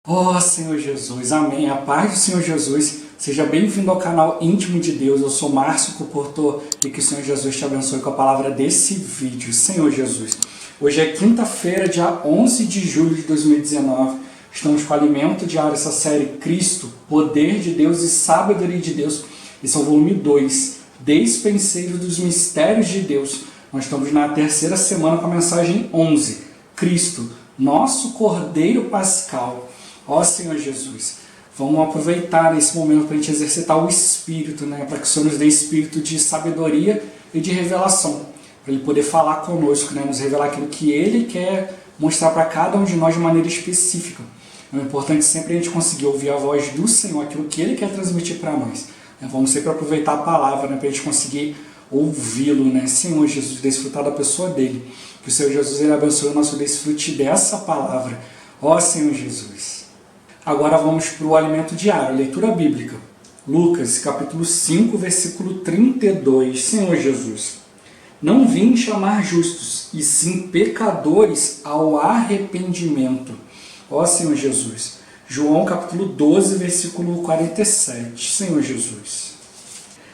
Ó Senhor Jesus, amém. A paz do Senhor Jesus. Seja bem-vindo ao canal Íntimo de Deus. Eu sou Márcio Cuportor e que o Senhor Jesus te abençoe com a palavra desse vídeo. Senhor Jesus, hoje é quinta-feira, dia 11 de julho de 2019. Estamos com o alimento diário, essa série Cristo, Poder de Deus e Sabedoria de Deus. Esse é o volume 2, Despenseiros dos Mistérios de Deus. Nós estamos na terceira semana com a mensagem 11, Cristo, nosso Cordeiro Pascal. Ó Senhor Jesus, vamos aproveitar esse momento para a gente exercitar o Espírito, para que o Senhor nos dê espírito de sabedoria e de revelação, para Ele poder falar conosco, nos revelar aquilo que Ele quer mostrar para cada um de nós de maneira específica. É importante sempre a gente conseguir ouvir a voz do Senhor, aquilo que Ele quer transmitir para nós. Vamos sempre aproveitar a palavra para a gente conseguir ouvi-lo, Senhor Jesus, desfrutar da pessoa dEle. Que o Senhor Jesus Ele abençoe o nosso desfrute dessa palavra. Ó Senhor Jesus. Agora vamos para o alimento diário, leitura bíblica. Lucas, capítulo 5, versículo 32. Senhor Jesus, não vim chamar justos, e sim pecadores ao arrependimento. Ó Senhor Jesus. João, capítulo 12, versículo 47. Senhor Jesus.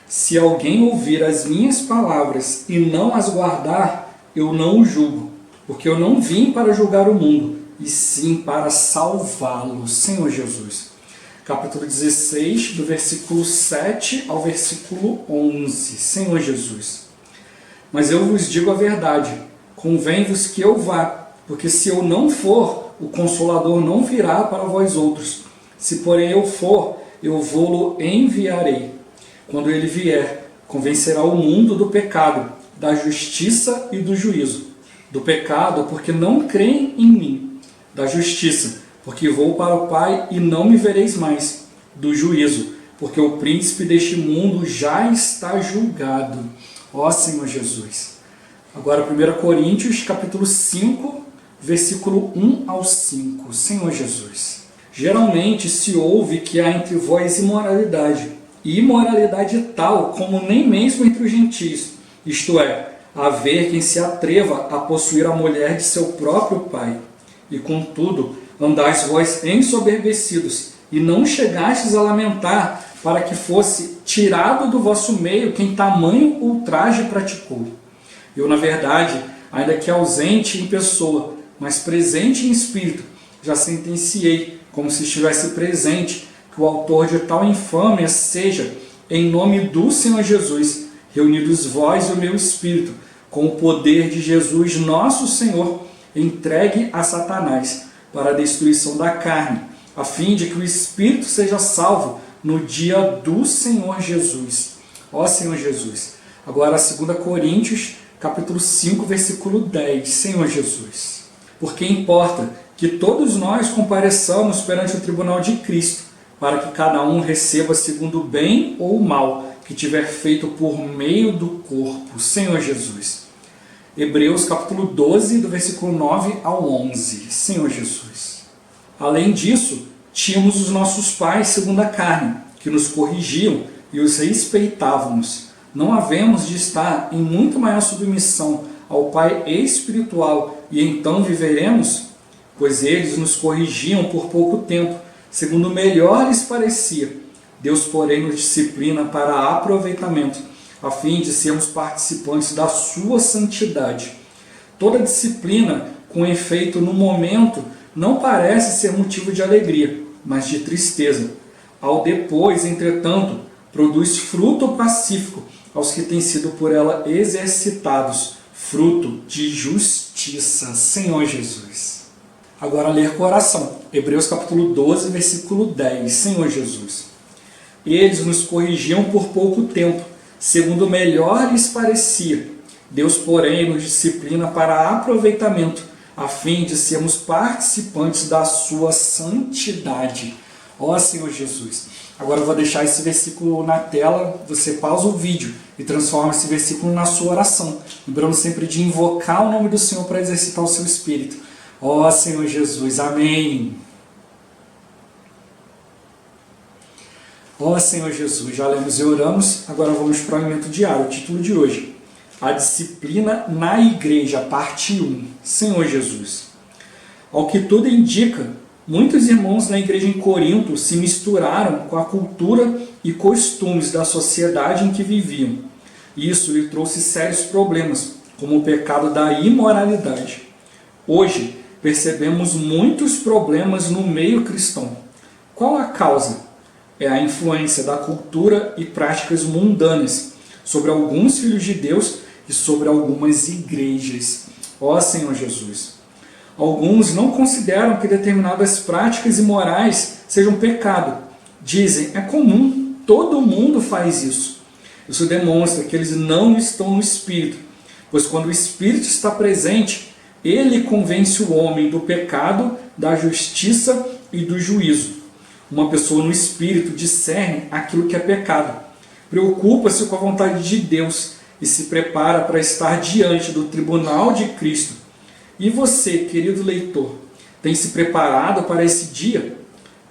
Se alguém ouvir as minhas palavras e não as guardar, eu não o julgo, porque eu não vim para julgar o mundo, e sim para salvá-lo. Senhor Jesus. Capítulo 16, do versículo 7 ao versículo 11. Senhor Jesus. Mas eu vos digo a verdade, convém-vos que eu vá, porque se eu não for, o Consolador não virá para vós outros. Se porém eu for, eu vou-lo enviarei. Quando ele vier, convencerá o mundo do pecado, da justiça e do juízo. Do pecado, porque não creem em mim. Da justiça, porque vou para o Pai e não me vereis mais. Do juízo, porque o príncipe deste mundo já está julgado. Ó Senhor Jesus. Agora 1 Coríntios, capítulo 5, versículo 1 ao 5. Senhor Jesus. Geralmente se ouve que há entre vós imoralidade, e imoralidade tal como nem mesmo entre os gentios, isto é, haver quem se atreva a possuir a mulher de seu próprio pai. E contudo, andais vós ensoberbecidos, e não chegastes a lamentar para que fosse tirado do vosso meio quem tamanho ultraje praticou. Eu, na verdade, ainda que ausente em pessoa, mas presente em espírito, já sentenciei, como se estivesse presente, que o autor de tal infâmia seja, em nome do Senhor Jesus, reunidos vós e o meu espírito, com o poder de Jesus nosso Senhor, entregue a Satanás para a destruição da carne, a fim de que o espírito seja salvo no dia do Senhor Jesus. Ó Senhor Jesus. Agora 2 Coríntios, capítulo 5, versículo 10. Senhor Jesus. Porque importa que todos nós compareçamos perante o tribunal de Cristo, para que cada um receba segundo o bem ou o mal que tiver feito por meio do corpo. Senhor Jesus. Hebreus capítulo 12, do versículo 9 ao 11. Senhor Jesus. Além disso, tínhamos os nossos pais segundo a carne, que nos corrigiam e os respeitávamos. Não havemos de estar em muito maior submissão ao Pai espiritual e então viveremos? Pois eles nos corrigiam por pouco tempo, segundo melhor lhes parecia. Deus, porém, nos disciplina para aproveitamento, a fim de sermos participantes da sua santidade. Toda disciplina, com efeito no momento, não parece ser motivo de alegria, mas de tristeza. Ao depois, entretanto, produz fruto pacífico aos que têm sido por ela exercitados, fruto de justiça. Senhor Jesus. Agora ler com oração. Hebreus capítulo 12, versículo 10. Senhor Jesus. Eles nos corrigiam por pouco tempo, segundo melhor lhes parecia. Deus, porém, nos disciplina para aproveitamento, a fim de sermos participantes da sua santidade. Ó Senhor Jesus. Agora eu vou deixar esse versículo na tela, você pausa o vídeo e transforma esse versículo na sua oração. Lembrando sempre de invocar o nome do Senhor para exercitar o seu espírito. Ó Senhor Jesus. Amém. Ó Senhor Jesus, já lemos e oramos, agora vamos para o alimento diário, o título de hoje. A disciplina na igreja, parte 1. Senhor Jesus. Ao que tudo indica, Muitos irmãos na igreja em Corinto se misturaram com a cultura e costumes da sociedade em que viviam. Isso lhe trouxe sérios problemas, como o pecado da imoralidade. Hoje, percebemos muitos problemas no meio cristão. Qual a causa? É a influência da cultura e práticas mundanas sobre alguns filhos de Deus e sobre algumas igrejas. Ó Senhor Jesus! Alguns não consideram que determinadas práticas imorais sejam pecado. Dizem, é comum, todo mundo faz isso. Isso demonstra que eles não estão no Espírito, pois quando o Espírito está presente, ele convence o homem do pecado, da justiça e do juízo. Uma pessoa no Espírito discerne aquilo que é pecado, preocupa-se com a vontade de Deus e se prepara para estar diante do tribunal de Cristo. E você, querido leitor, tem se preparado para esse dia?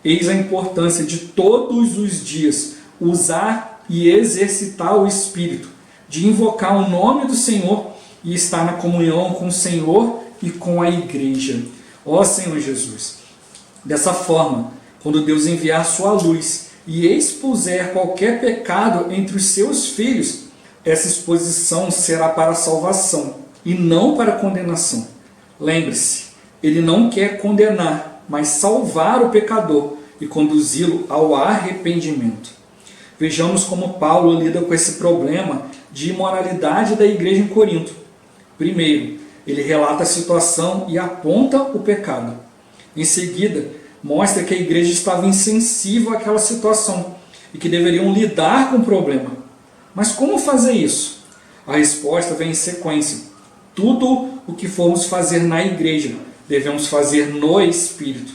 Eis a importância de todos os dias usar e exercitar o Espírito, de invocar o nome do Senhor e estar na comunhão com o Senhor e com a igreja. Ó Senhor Jesus! Dessa forma, quando Deus enviar sua luz e expuser qualquer pecado entre os seus filhos, essa exposição será para a salvação e não para a condenação. Lembre-se, ele não quer condenar, mas salvar o pecador e conduzi-lo ao arrependimento. Vejamos como Paulo lida com esse problema de imoralidade da igreja em Corinto. Primeiro, ele relata a situação e aponta o pecado. Em seguida, mostra que a igreja estava insensível àquela situação e que deveriam lidar com o problema. Mas como fazer isso? A resposta vem em sequência. Tudo o que formos fazer na igreja, devemos fazer no Espírito.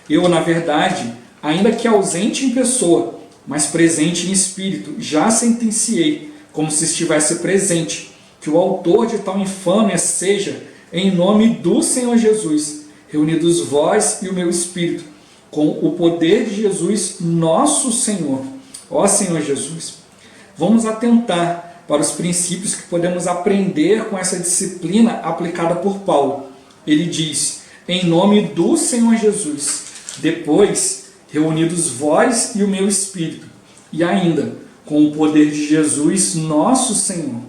Eu, na verdade, ainda que ausente em pessoa, mas presente em espírito, já sentenciei, como se estivesse presente, que o autor de tal infâmia seja, em nome do Senhor Jesus, reunidos vós e o meu espírito, com o poder de Jesus, nosso Senhor. Ó Senhor Jesus, vamos atentar para os princípios que podemos aprender com essa disciplina aplicada por Paulo. Ele diz, em nome do Senhor Jesus, depois, reunidos vós e o meu espírito, e ainda, com o poder de Jesus, nosso Senhor.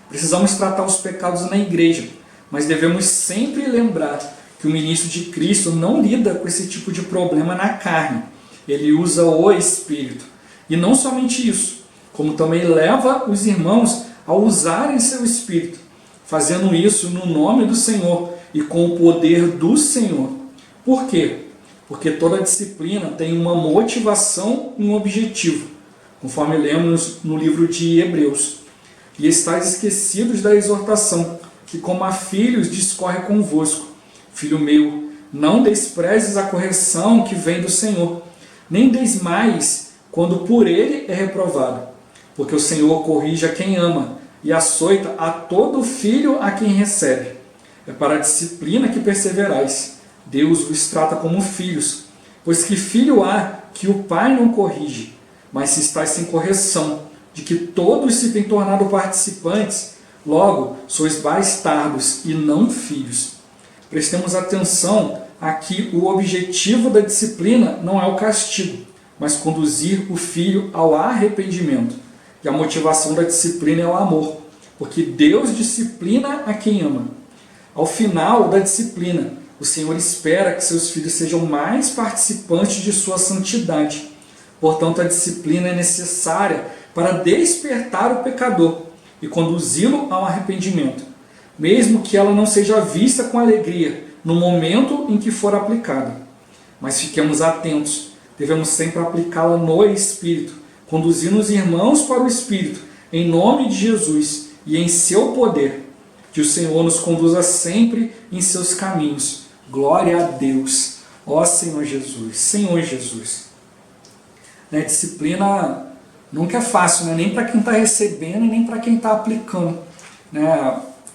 Precisamos tratar os pecados na igreja, mas devemos sempre lembrar que o ministro de Cristo não lida com esse tipo de problema na carne. Ele usa o Espírito. E não somente isso, como também leva os irmãos a usarem seu Espírito, fazendo isso no nome do Senhor e com o poder do Senhor. Por quê? Porque toda disciplina tem uma motivação e um objetivo, conforme lemos no livro de Hebreus. E estáis esquecidos da exortação, que como a filhos discorre convosco. Filho meu, não desprezes a correção que vem do Senhor, nem desmaies quando por ele é reprovado. Porque o Senhor corrige a quem ama e açoita a todo filho a quem recebe. É para a disciplina que perseverais. Deus vos trata como filhos, pois que filho há que o pai não corrige? Mas se estáis sem correção, de que todos se têm tornado participantes, logo sois bastardos e não filhos. Prestemos atenção aqui, o objetivo da disciplina não é o castigo, mas conduzir o filho ao arrependimento. E a motivação da disciplina é o amor, porque Deus disciplina a quem ama. Ao final da disciplina, o Senhor espera que seus filhos sejam mais participantes de sua santidade. Portanto, a disciplina é necessária para despertar o pecador e conduzi-lo ao arrependimento, mesmo que ela não seja vista com alegria no momento em que for aplicada. Mas fiquemos atentos, devemos sempre aplicá-la no Espírito, conduzindo os irmãos para o Espírito, em nome de Jesus e em seu poder. Que o Senhor nos conduza sempre em seus caminhos. Glória a Deus. Ó Senhor Jesus. Senhor Jesus. Disciplina nunca é fácil, nem para quem está recebendo e nem para quem está aplicando.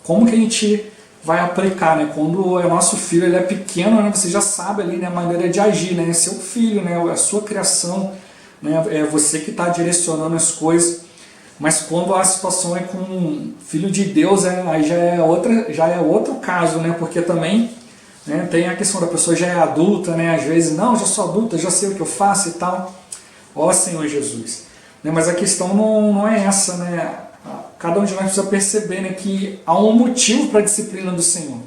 Como que a gente vai aplicar? Quando o nosso filho ele é pequeno, você já sabe ali, a maneira de agir. É seu filho, é a sua criação. É você que está direcionando as coisas, mas quando a situação é com filho de Deus, aí já é outro caso, porque também né? Tem a questão da pessoa já é adulta, né? Às vezes, não, já sou adulta, já sei o que eu faço e tal. Ó Senhor Jesus. Né? Mas a questão não é essa, né? Cada um de nós precisa perceber, né, que há um motivo para a disciplina do Senhor.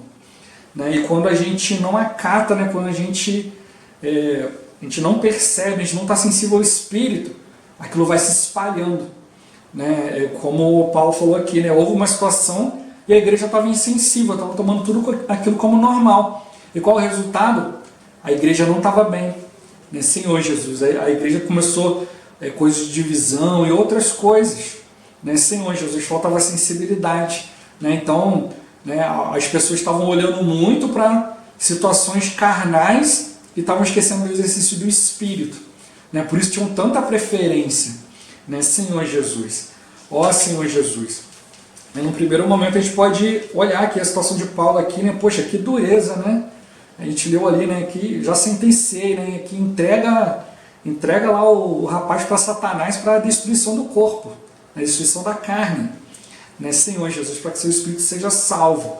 Né? E quando a gente não acata, né, quando a gente não percebe, a gente não está sensível ao Espírito, aquilo vai se espalhando. Né? Como o Paulo falou aqui, né? Houve uma situação e a igreja estava insensível, estava tomando tudo aquilo como normal. E qual o resultado? A igreja não estava bem. Né? Senhor Jesus, a igreja começou coisas de divisão e outras coisas. Né? Senhor Jesus, faltava sensibilidade. Né? Então, né, as pessoas estavam olhando muito para situações carnais e estavam esquecendo do exercício do Espírito. Né? Por isso tinham tanta preferência. Né? Senhor Jesus. Ó Senhor Jesus. No primeiro momento a gente pode olhar aqui a situação de Paulo aqui, né? Poxa, que dureza, né? A gente leu ali, né, que já sentenciei, né, que entrega lá o rapaz para Satanás para a destruição do corpo, a destruição da carne. Né? Senhor Jesus, para que seu espírito seja salvo.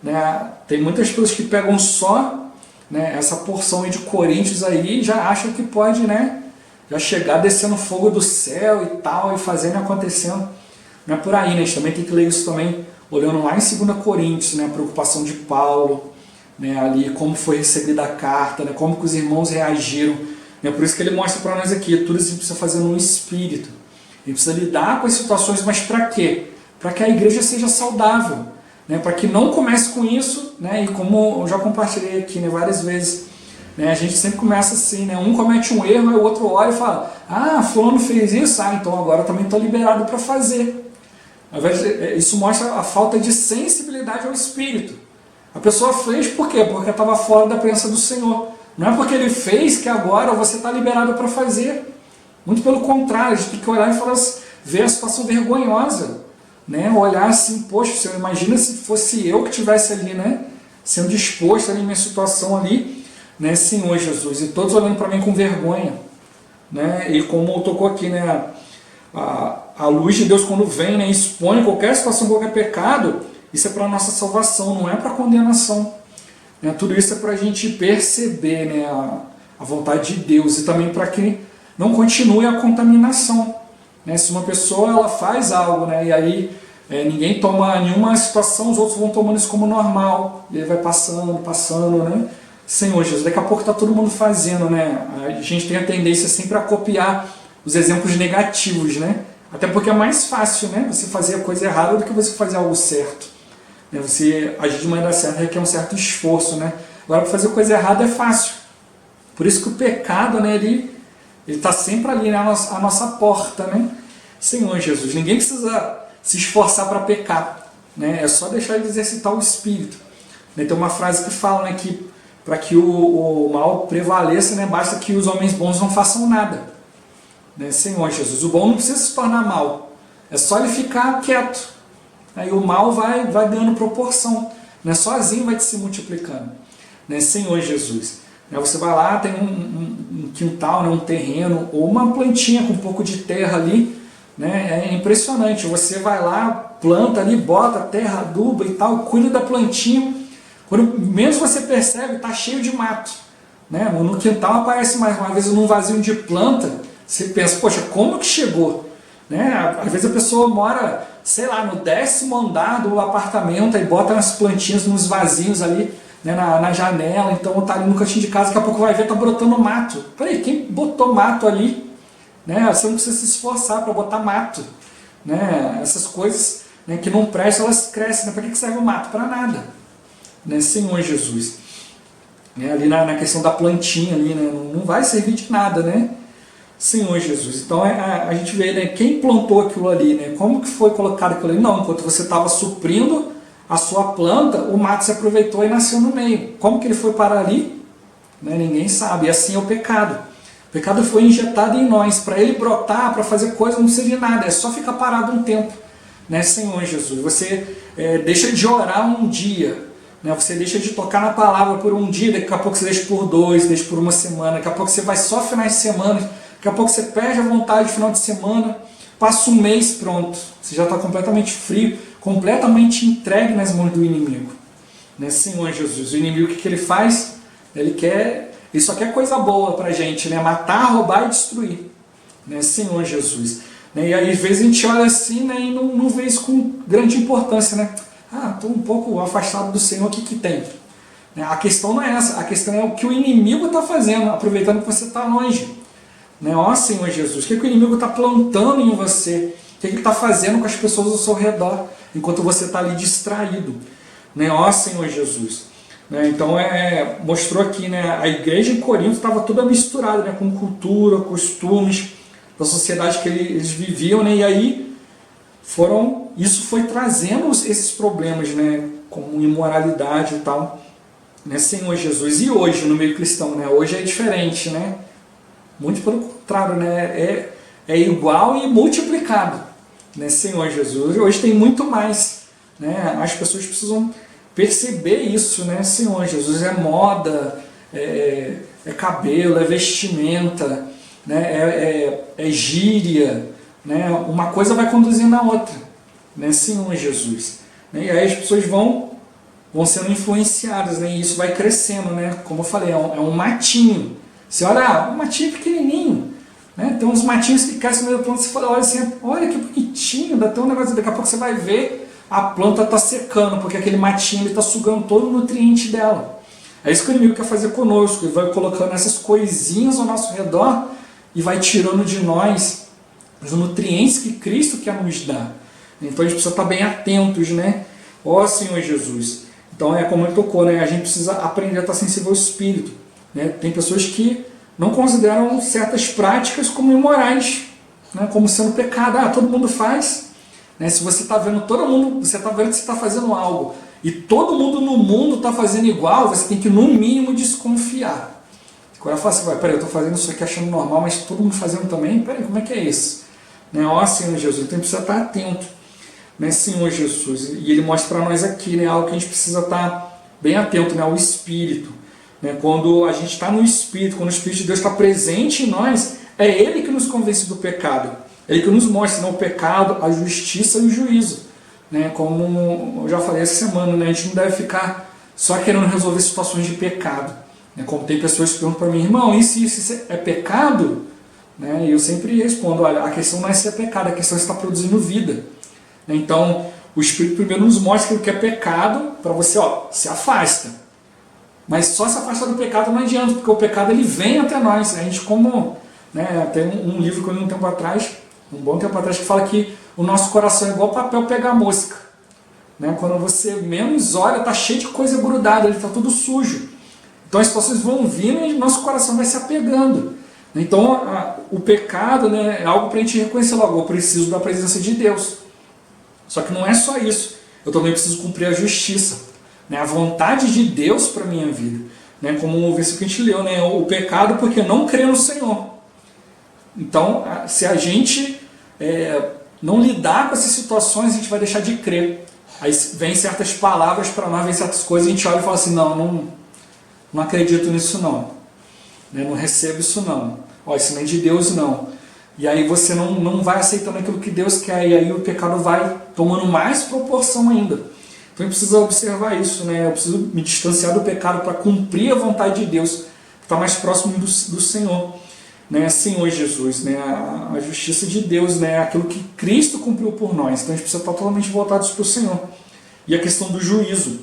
Né? Tem muitas pessoas que pegam só, né, essa porção aí de Coríntios aí e já acham que pode, né, já chegar descendo fogo do céu e tal, e fazendo e acontecendo. Não é por aí, né? A gente também tem que ler isso também, olhando lá em 2 Coríntios, né? A preocupação de Paulo, né? Ali, como foi recebida a carta, né? Como que os irmãos reagiram. Né? Por isso que ele mostra para nós aqui, tudo isso a gente precisa fazer no Espírito. A gente precisa lidar com as situações, mas para quê? Para que a igreja seja saudável. Né? Para que não comece com isso, né? E como eu já compartilhei aqui, né, várias vezes, né? A gente sempre começa assim, né? Um comete um erro, aí o outro olha e fala, ah, fulano fez isso, então agora eu também estou liberado para fazer. Isso mostra a falta de sensibilidade ao Espírito. A pessoa fez por quê? Porque estava fora da presença do Senhor. Não é porque ele fez que agora você está liberado para fazer. Muito pelo contrário, a gente tem que olhar e falar, ver a situação vergonhosa. Né? Olhar assim, poxa, Senhor, imagina se fosse eu que estivesse ali, né? Sendo disposto ali, minha situação ali, né? Senhor Jesus. E todos olhando para mim com vergonha. Né? E como tocou aqui, né? A luz de Deus, quando vem, né, expõe qualquer situação, qualquer pecado, isso é para a nossa salvação, não é para condenação. Né? Tudo isso é para a gente perceber, né, a vontade de Deus e também para que não continue a contaminação. Né? Se uma pessoa ela faz algo, né, e aí ninguém toma nenhuma situação, os outros vão tomando isso como normal, e aí vai passando, né? Senhor Jesus, daqui a pouco está todo mundo fazendo, né? A gente tem a tendência sempre a copiar os exemplos negativos, né? Até porque é mais fácil, né, você fazer a coisa errada do que você fazer algo certo. Né? Você agir de maneira certa requer um certo esforço, né? Agora, para fazer coisa errada é fácil. Por isso que o pecado, né, ele está sempre ali, né, à nossa porta, né? Senhor Jesus, ninguém precisa se esforçar para pecar, né? É só deixar de exercitar o Espírito. Né? Tem uma frase que fala, né, que para que o mal prevaleça, né, basta que os homens bons não façam nada. Né? Senhor Jesus, o bom não precisa se tornar mal, é só ele ficar quieto. Aí o mal vai ganhando proporção, né? Sozinho vai se multiplicando. Né? Senhor Jesus, né? Você vai lá, tem um quintal, né? Um terreno, ou uma plantinha com um pouco de terra ali, né? É impressionante, você vai lá, planta ali, bota terra, aduba e tal, cuida da plantinha, quando menos você percebe, está cheio de mato. Né? No quintal aparece mais uma vez num vasinho de planta. Você pensa, poxa, como que chegou? Né? Às vezes a pessoa mora, sei lá, no 10º andar do apartamento e bota umas plantinhas nos vasinhos ali, né, na janela, então tá ali no cantinho de casa, daqui a pouco vai ver, tá brotando mato. Peraí, quem botou mato ali? Né? Você não precisa se esforçar para botar mato. Né? Essas coisas, né, que não prestam, elas crescem. Né? Para que serve o mato? Para nada. Né? Senhor Jesus. Né? Ali na questão da plantinha, ali, né? Não vai servir de nada, né? Senhor Jesus. Então a gente vê, né, quem plantou aquilo ali, né, como que foi colocado aquilo ali. Não, enquanto você estava suprindo a sua planta, o mato se aproveitou e nasceu no meio. Como que ele foi parar ali? Né, ninguém sabe. E assim é o pecado. O pecado foi injetado em nós. Para ele brotar, para fazer coisa, não precisa de nada. É só ficar parado um tempo. Né, Senhor Jesus. Você deixa de orar um dia. Né, você deixa de tocar na palavra por um dia. Daqui a pouco você deixa por 2, deixa por uma semana. Daqui a pouco você vai só finais de semana. Daqui a pouco você perde a vontade no final de semana, passa um mês, pronto. Você já está completamente frio, completamente entregue nas mãos do inimigo. né, Senhor Jesus. O inimigo, o que ele faz? Ele só quer coisa boa pra gente, né, matar, roubar e destruir, né, Senhor Jesus. E aí, às vezes a gente olha assim, né, e não vê isso com grande importância, né? Estou um pouco afastado do Senhor, o que tem? A questão não é essa, a questão é o que o inimigo está fazendo, aproveitando que você está longe. Né? Ó Senhor Jesus, o que o inimigo está plantando em você? O que ele está fazendo com as pessoas ao seu redor, enquanto você está ali distraído? Né? Ó Senhor Jesus. Né? Então, mostrou aqui, né, a igreja em Corinto estava toda misturada, né, com cultura, costumes da sociedade que eles viviam, né? E aí isso foi trazendo esses problemas, né, como imoralidade e tal, né, Senhor Jesus. E hoje, no meio cristão, né, hoje é diferente, né? Muito pelo contrário, né, é igual e multiplicado, né, Senhor Jesus. Hoje tem muito mais, né? As pessoas precisam perceber isso, né, Senhor Jesus. É moda, é cabelo, é vestimenta, né, é gíria, né? Uma coisa vai conduzindo a outra, né, Senhor Jesus. E aí as pessoas vão sendo influenciadas, né, e isso vai crescendo, né? Como eu falei, é um matinho. Você olha, um matinho pequenininho, né? Tem uns matinhos que crescem no meio da planta, você fala, olha assim, olha que bonitinho, dá até um negócio, daqui a pouco você vai ver, a planta está secando, porque aquele matinho está sugando todo o nutriente dela. É isso que o inimigo quer fazer conosco, ele vai colocando essas coisinhas ao nosso redor e vai tirando de nós os nutrientes que Cristo quer nos dar. Então a gente precisa estar bem atentos, né? Ó Senhor Jesus. Então como ele tocou, né? A gente precisa aprender a estar sensível ao Espírito. Né? Tem pessoas que não consideram certas práticas como imorais, né? Como sendo pecado. Todo mundo faz. Né? Se você está vendo todo mundo, você está vendo que você está fazendo algo e todo mundo no mundo está fazendo igual, você tem que no mínimo desconfiar. Agora fala assim, peraí, eu estou fazendo isso aqui achando normal, mas todo mundo fazendo também? Peraí, como é que é isso? Né? Ó Senhor Jesus, então a gente precisa estar atento, né, Senhor Jesus. E ele mostra para nós aqui, né, algo que a gente precisa estar bem atento, né, ao Espírito. Né? Quando a gente está no Espírito, quando o Espírito de Deus está presente em nós, é Ele que nos convence do pecado. É Ele que nos mostra, né, o pecado, a justiça e o juízo. Né? Como eu já falei essa semana, né, a gente não deve ficar só querendo resolver situações de pecado. Né? Como tem pessoas que perguntam para mim, irmão, isso é pecado? Né? E eu sempre respondo, olha, a questão não é se é pecado, a questão é se está produzindo vida. Então, o Espírito primeiro nos mostra que o que é pecado, para você, se afasta. Mas só se afastar do pecado não adianta, porque o pecado ele vem até nós. A gente né, tem um livro que eu li um bom tempo atrás, que fala que o nosso coração é igual papel pegar mosca. Né? Quando você menos olha, está cheio de coisa grudada, ele está tudo sujo. Então as situações vão vindo e nosso coração vai se apegando. Então o pecado, né, é algo para a gente reconhecer logo, eu preciso da presença de Deus. Só que não é só isso, eu também preciso cumprir a justiça, né, a vontade de Deus para a minha vida. Né, como o versículo que a gente leu, né, o pecado porque não crê no Senhor. Então, se a gente não lidar com essas situações, a gente vai deixar de crer. Aí vem certas palavras para nós, vem certas coisas, a gente olha e fala assim, não acredito nisso não. Não recebo isso não. Isso não é de Deus não. E aí você não vai aceitando aquilo que Deus quer, e aí o pecado vai tomando mais proporção ainda. Então eu preciso observar isso, né? Eu preciso me distanciar do pecado para cumprir a vontade de Deus, estar mais próximo do Senhor, né? Senhor Jesus, né? A justiça de Deus, né? Aquilo que Cristo cumpriu por nós. Então a gente precisa estar totalmente voltados para o Senhor. E a questão do juízo,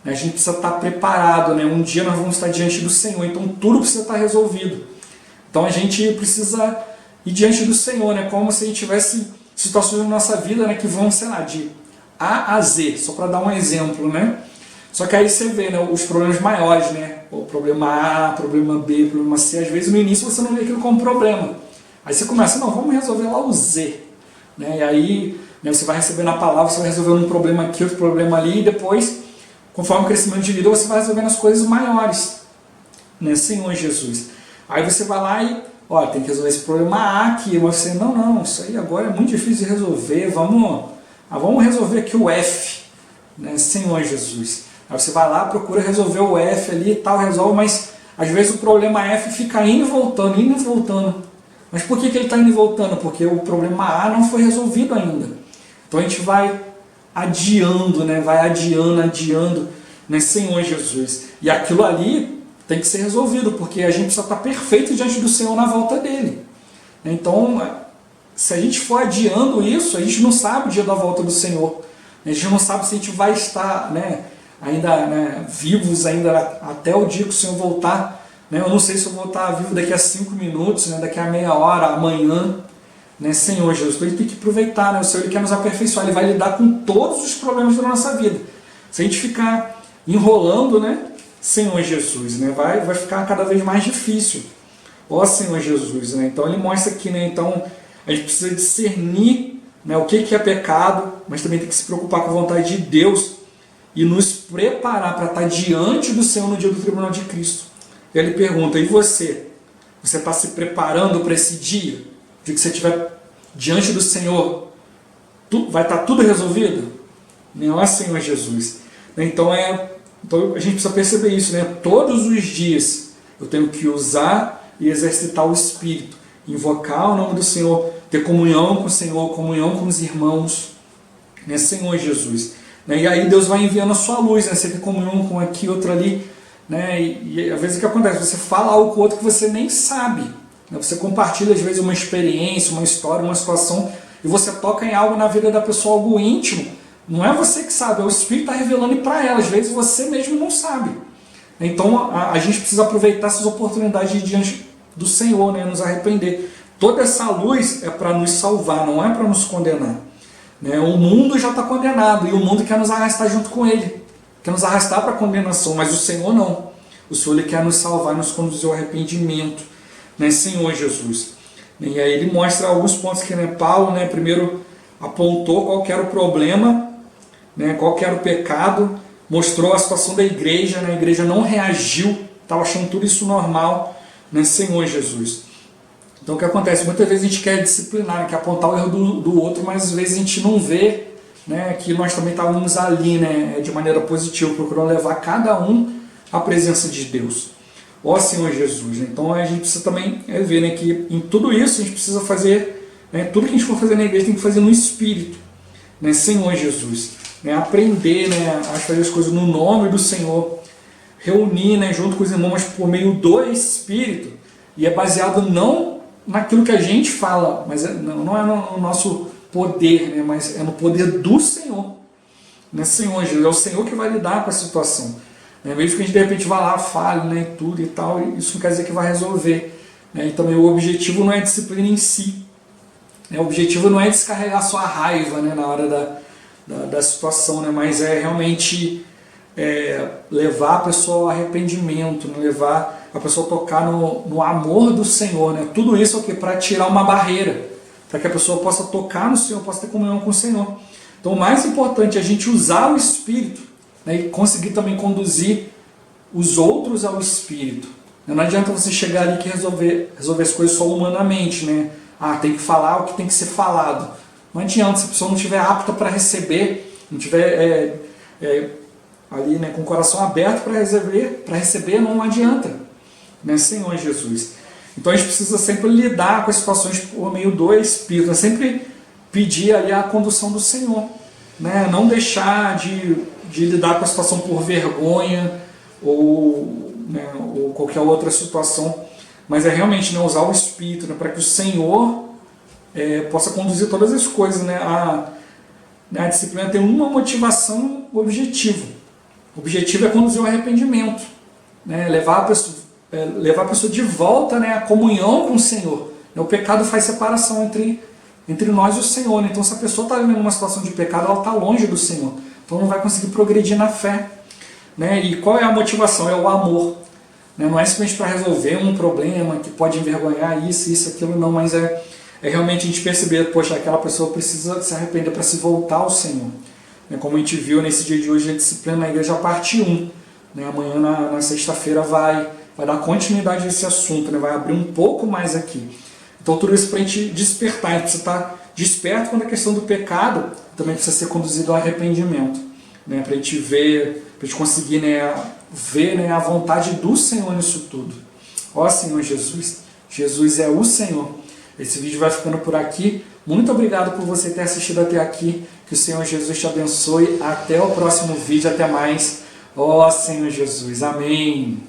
né? A gente precisa estar preparado, né? Um dia nós vamos estar diante do Senhor, então tudo precisa estar resolvido. Então a gente precisa ir diante do Senhor, né? Como se a gente tivesse situações na nossa vida, né, que vão, sei lá, de A a Z, só para dar um exemplo, né? Só que aí você vê, né, os problemas maiores, né? O problema A, problema B, problema C. Às vezes no início você não vê aquilo como problema. Aí você começa, não, vamos resolver lá o Z. Né? E aí, né, você vai recebendo a palavra, você vai resolvendo um problema aqui, outro problema ali, e depois, conforme o crescimento de vida, você vai resolvendo as coisas maiores. Né? Senhor Jesus. Aí você vai lá e, tem que resolver esse problema A aqui. Mas você, não, isso aí agora é muito difícil de resolver, vamos resolver aqui o F. Né? Senhor Jesus. Aí você vai lá, procura resolver o F ali e tal, resolve, mas às vezes o problema F fica indo e voltando. Mas por que ele está indo e voltando? Porque o problema A não foi resolvido ainda. Então a gente vai adiando, né? Vai adiando. né, Senhor Jesus. E aquilo ali tem que ser resolvido, porque a gente precisa estar perfeito diante do Senhor na volta dele. Então, se a gente for adiando isso, a gente não sabe o dia da volta do Senhor. A gente não sabe se a gente vai estar, né, ainda, né, vivos ainda até o dia que o Senhor voltar. Né? Eu não sei se eu vou estar vivo daqui a 5 minutos, né, daqui a meia hora, amanhã. Né, Senhor Jesus, então a gente tem que aproveitar, né? O Senhor ele quer nos aperfeiçoar, Ele vai lidar com todos os problemas da nossa vida. Se a gente ficar enrolando, né, Senhor Jesus, né, vai ficar cada vez mais difícil. Ó Senhor Jesus, né? Então Ele mostra aqui, né, então a gente precisa discernir, né, o que é pecado, mas também tem que se preocupar com a vontade de Deus e nos preparar para estar diante do Senhor no dia do tribunal de Cristo. E Ele pergunta, e você? Você está se preparando para esse dia? De que você estiver diante do Senhor, vai estar tudo resolvido? Não é, Senhor Jesus. Então a gente precisa perceber isso, né? Todos os dias eu tenho que usar e exercitar o Espírito, invocar o nome do Senhor, ter comunhão com o Senhor, comunhão com os irmãos, né? Senhor Jesus. E aí Deus vai enviando a sua luz, né? Você tem comunhão com aqui, outra ali, né? E às vezes o que acontece? Você fala algo com o outro que você nem sabe. Você compartilha às vezes uma experiência, uma história, uma situação, e você toca em algo na vida da pessoa, algo íntimo. Não é você que sabe, é o Espírito está revelando para ela. Às vezes você mesmo não sabe. Então a gente precisa aproveitar essas oportunidades diante do Senhor, né? Nos arrepender. Toda essa luz é para nos salvar, não é para nos condenar. Né? O mundo já está condenado e o mundo quer nos arrastar junto com ele. Quer nos arrastar para a condenação, mas o Senhor não. O Senhor ele quer nos salvar e nos conduzir ao arrependimento. Né, Senhor Jesus. E aí ele mostra alguns pontos que, né, Paulo, né, primeiro apontou qual que era o problema, né, qual que era o pecado, mostrou a situação da igreja, né, a igreja não reagiu, estava achando tudo isso normal, né, Senhor Jesus. Então o que acontece? Muitas vezes a gente quer disciplinar, quer apontar o erro do outro, mas às vezes a gente não vê, né, que nós também estávamos ali, né, de maneira positiva, procurando levar cada um à presença de Deus. Ó Senhor Jesus, então a gente precisa também ver, né, que em tudo isso a gente precisa fazer, né, tudo que a gente for fazer na igreja tem que fazer no Espírito, né, Senhor Jesus, né, aprender, né, a fazer as coisas no nome do Senhor, reunir, né, junto com os irmãos, mas por meio do Espírito, e é baseado não naquilo que a gente fala, mas não é no nosso poder, né, mas é no poder do Senhor, né, Senhor Jesus, é o Senhor que vai lidar com a situação. Mesmo que a gente de repente vá lá, fale, né, tudo e tal, isso não quer dizer que vai resolver. Né? E também o objetivo não é a disciplina em si. Né? O objetivo não é descarregar sua raiva, né, na hora da situação, né? Mas é realmente levar a pessoa ao arrependimento, né? Levar a pessoa a tocar no amor do Senhor. Né? Tudo isso é o quê? Para tirar uma barreira, para que a pessoa possa tocar no Senhor, possa ter comunhão com o Senhor. Então o mais importante é a gente usar o Espírito, né, e conseguir também conduzir os outros ao Espírito. Não adianta você chegar ali e resolver as coisas só humanamente, né? Tem que falar o que tem que ser falado. Não adianta, se a pessoa não estiver apta para receber, não estiver ali, né, com o coração aberto para receber, não adianta. Né, Senhor Jesus. Então a gente precisa sempre lidar com as situações por meio do Espírito, né? Sempre pedir ali a condução do Senhor. Né? Não deixar de lidar com a situação por vergonha ou qualquer outra situação, mas é realmente, né, usar o Espírito, né, para que o Senhor possa conduzir todas as coisas. Né? A disciplina tem uma motivação, objetivo. O objetivo é conduzir o arrependimento, né? levar a pessoa de volta, né, à comunhão com o Senhor. O pecado faz separação entre nós e o Senhor. Né? Então se a pessoa está vivendo uma situação de pecado, ela está longe do Senhor. Então não vai conseguir progredir na fé. Né? E qual é a motivação? É o amor. Né? Não é simplesmente para resolver um problema que pode envergonhar isso, aquilo, não, mas é realmente a gente perceber, poxa, aquela pessoa precisa se arrepender para se voltar ao Senhor. Né? Como a gente viu nesse dia de hoje, a disciplina na igreja parte 1. Né? Amanhã, na sexta-feira, vai dar continuidade a esse assunto, né? Vai abrir um pouco mais aqui. Então tudo isso para a gente despertar, a gente precisa estar desperto quando a questão do pecado também precisa ser conduzido ao arrependimento, né? Para a gente ver, para a gente conseguir, né, ver, né, a vontade do Senhor nisso tudo. Ó Senhor Jesus, Jesus é o Senhor. Esse vídeo vai ficando por aqui. Muito obrigado por você ter assistido até aqui. Que o Senhor Jesus te abençoe. Até o próximo vídeo. Até mais. Ó Senhor Jesus, amém.